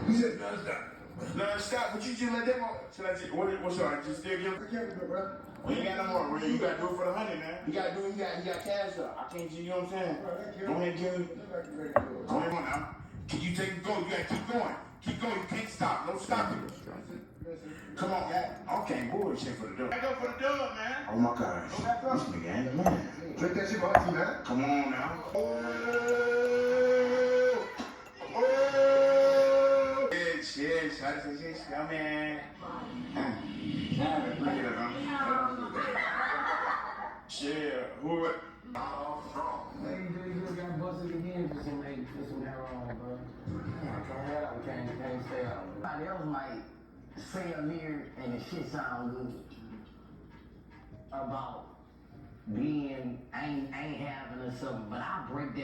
You said non-stop. Non-stop, but you just let them on. Should I just, what's your, just still give? I can't do it, bro. We ain't got no more. You gotta do it for the honey, man. You gotta do it, you got cash up. I can't, you know what I'm saying? Bro, Go ahead, give me. Go ahead on now. Can you take go? You gotta keep going. Keep going. You can't stop. No stopping. Come on, man. Okay, bullshit for the dub. I go for the dub, man. Oh my gosh. This nigga ain't the man. Drink that shit for auntie, man. Come on now. Oh. Shit, shot this shit, man. Look at it, huh? Shit, who? Man, you just got busted again for some heroin, bro. Can't stay out. Somebody else might say a lyric and the shit sound good about being ain't having or something, but I break that.